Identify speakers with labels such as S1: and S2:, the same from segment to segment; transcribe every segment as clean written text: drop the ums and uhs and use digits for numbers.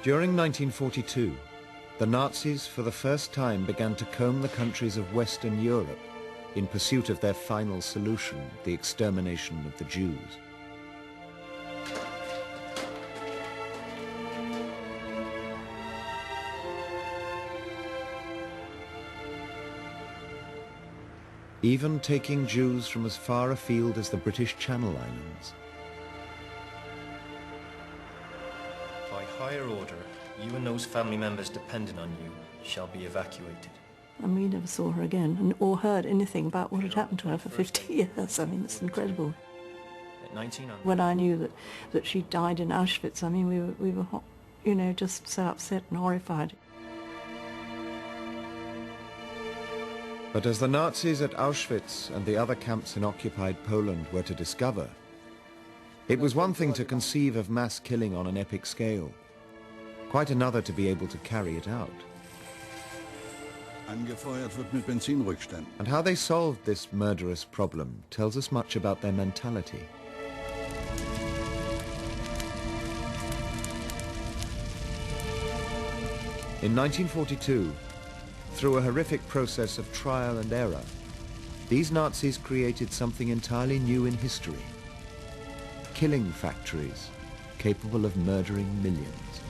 S1: During 1942, the Nazis for the first time began to comb the countries of Western Europe in pursuit of their final solution, the extermination of the Jews. Even taking Jews from as far afield as the British Channel Islands.
S2: By higher order, you and those family members dependent on you shall be evacuated.
S3: And we never saw her again, or heard anything about what had happened to her for 50 years. I mean, it's incredible.
S2: At 1900,
S3: when I knew that she died in Auschwitz, I mean, we were, you know, just so upset and horrified.
S1: But as the Nazis at Auschwitz and the other camps in occupied Poland were to discover, it was one thing to conceive of mass killing on an epic scale, quite another to be able to carry it out.
S4: Angefeuert wird mit Benzinrückständen.
S1: And how they solved this murderous problem tells us much about their mentality. In 1942, through a horrific process of trial and error, these Nazis created something entirely new in history: killing factories capable of murdering millions.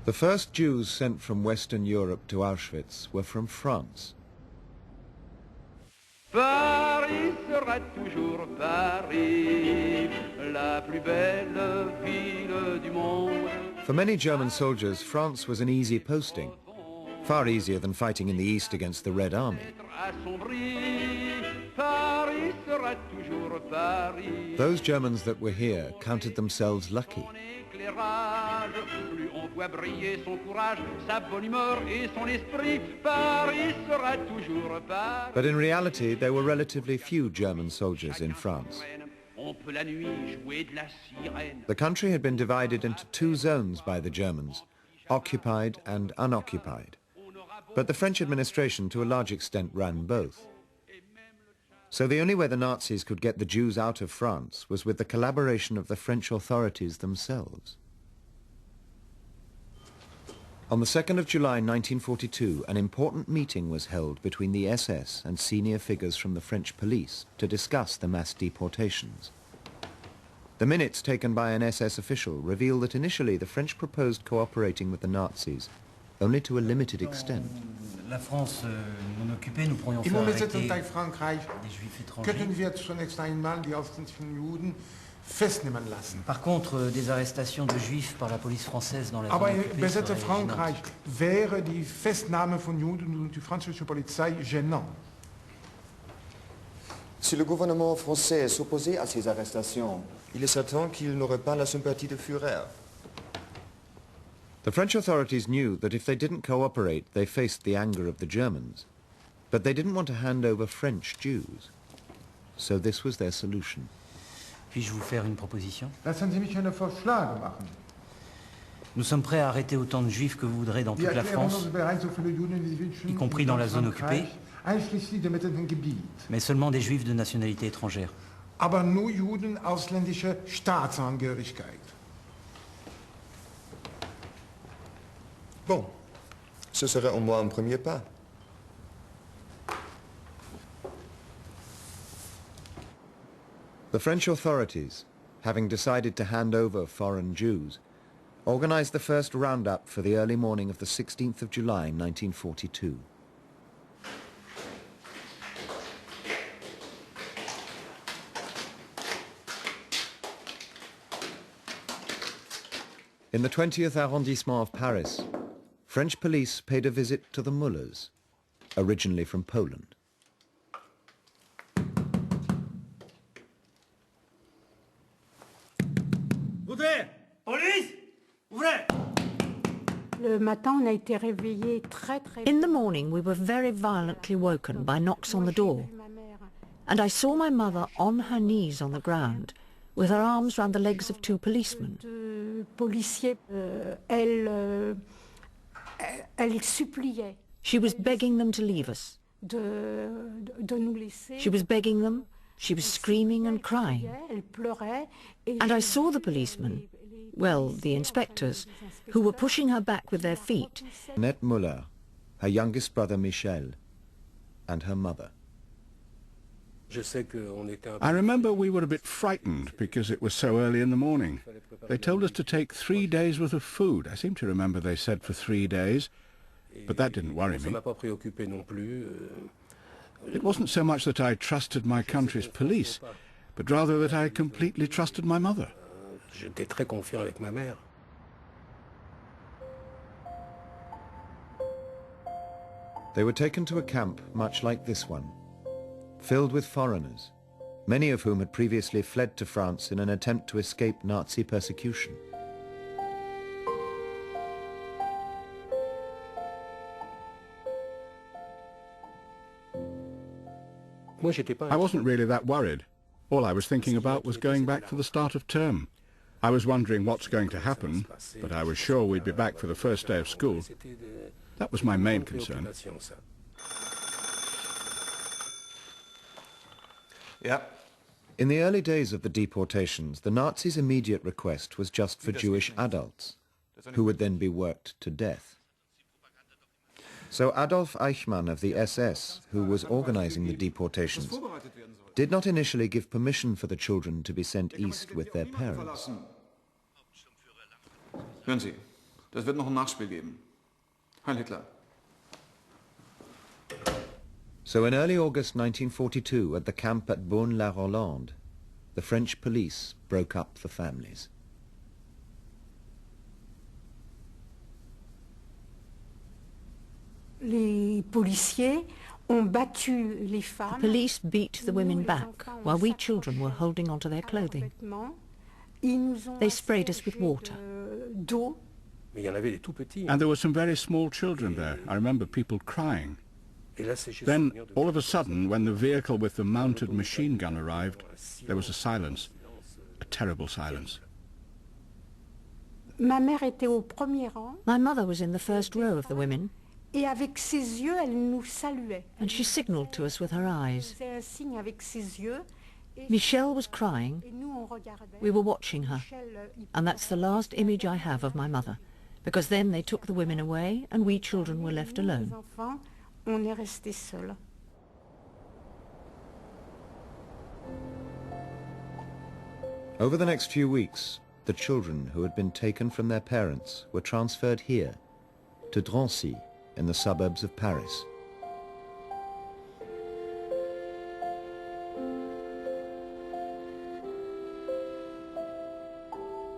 S1: The first Jews sent from Western Europe to Auschwitz were from France.
S5: Paris sera toujours Paris, la plus belle ville du monde.
S1: For many German soldiers, France was an easy posting, far easier than fighting in the east against the Red Army.
S5: Paris sera toujours Paris.
S1: Those Germans that were here counted themselves lucky.
S5: Plus on voit briller son courage, sa bonne humeur et son esprit, Paris sera toujours Paris.
S1: But in reality, there were relatively few German soldiers in France. The country had been divided into two zones by the Germans, occupied and unoccupied. But the French administration, to a large extent, ran both. So the only way the Nazis could get the Jews out of France was with the collaboration of the French authorities themselves. On the 2nd of July 1942, an important meeting was held between the SS and senior figures from the French police to discuss the mass deportations. The minutes taken by an SS official reveal that initially the French proposed cooperating with the Nazis only to a limited extent.
S6: La France non occupée, nous pourrions faire arrêter
S7: Frankreich
S6: des Juifs étrangers.
S7: könnten wir zunächst einmal die ausländischen Juden festnehmen lassen.
S6: Par contre, des arrestations de Juifs par la police française dans la
S7: Aber
S6: zone
S7: im
S6: occupée
S7: besetzten
S6: seraient
S7: Frankreich
S6: gênantes.
S7: wäre die Festnahme von Juden durch die französische Polizei gênant.
S8: Si le gouvernement français s'opposait à ces arrestations, il est certain qu'il n'aurait pas la sympathie de Führer.
S1: The French authorities knew that if they didn't cooperate, they faced the anger of the Germans. But they didn't want to hand over French Jews. So this was their solution.
S6: Puis-je vous faire une proposition?
S7: Lassen Sie mich einen Vorschlag machen.
S6: Nous sommes prêts à arrêter autant de Juifs que vous voudrez dans
S7: Wir
S6: toute la
S7: erklären
S6: France,
S7: uns bereit, so viele Juden wie wir wünschen,
S6: y compris dans la zone occupée,
S7: einschließlich dem besetzten Gebiet.
S6: mais seulement des Juifs de nationalité étrangère.
S7: Aber nur Juden ausländischer Staatsangehörigkeit.
S8: Bon, ce serait au moins un premier pas.
S1: The French authorities, having decided to hand over foreign Jews, organized the first roundup for the early morning of the 16th of July 1942. In the 20th arrondissement of Paris, French police paid a visit to the Mullers, originally from Poland.
S5: Police!
S3: In
S9: In the morning, we were very violently woken by knocks on the door, and I saw my mother on her knees on the ground, with her arms round the legs of two policemen. She was begging them to leave us. She was begging them. She was screaming and crying. And I saw the policemen, well, the inspectors, who were pushing her back with their feet.
S1: Annette Muller, her youngest brother Michel, and her mother.
S4: I remember we were a bit frightened because it was so early in the morning. They told us to take 3 days' worth of food. I seem to remember they said for 3 days, but that didn't worry me. It wasn't so much that I trusted my country's police, but rather that I completely trusted my mother.
S1: They were taken to a camp much like this one, filled with foreigners, many of whom had previously fled to France in an attempt to escape Nazi persecution.
S4: I wasn't really that worried. All I was thinking about was going back for the start of term. I was wondering what's going to happen, but I was sure we'd be back for the first day of school. That was my main concern.
S1: Yeah. In the early days of the deportations, the Nazis' immediate request was just for Jewish adults, who would then be worked to death. So Adolf Eichmann of the SS, who was organizing the deportations, did not initially give permission for the children to be sent east with their parents.
S10: Hören Sie, das wird noch ein Nachspiel geben. Heil Hitler.
S1: So in early August 1942, at the camp at Beaune-la-Rolande, the French police broke up the families.
S9: The police beat the women back while we children were holding onto their clothing. They sprayed us with water.
S4: And there were some very small children there. I remember people crying. Then, all of a sudden, when the vehicle with the mounted machine gun arrived, there was a silence, a terrible silence.
S9: My mother was in the first row of the women, and she signalled to us with her eyes. Michel was crying. We were watching her, and that's the last image I have of my mother, because then they took the women away and we children were left alone.
S1: Over the next few weeks, the children who had been taken from their parents were transferred here, to Drancy, in the suburbs of Paris.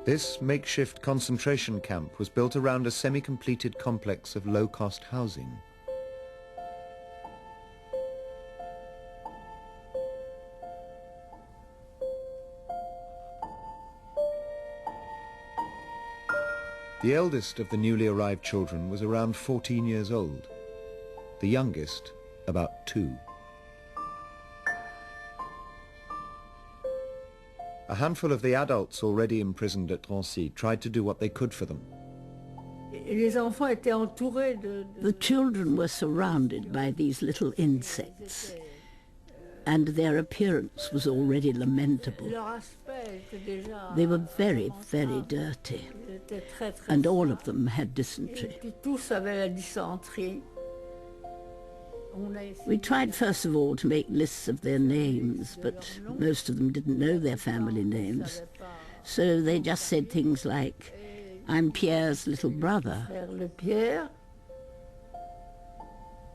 S1: This makeshift concentration camp was built around a semi-completed complex of low-cost housing. The eldest of the newly arrived children was around 14 years old. The youngest, about 2. A handful of the adults already imprisoned at Drancy tried to do what they could for them.
S11: The children were surrounded by these little insects, and their appearance was already lamentable. They were very, very dirty, and all of them had dysentery. We tried first of all to make lists of their names, but most of them didn't know their family names. So they just said things like, "I'm Pierre's little brother."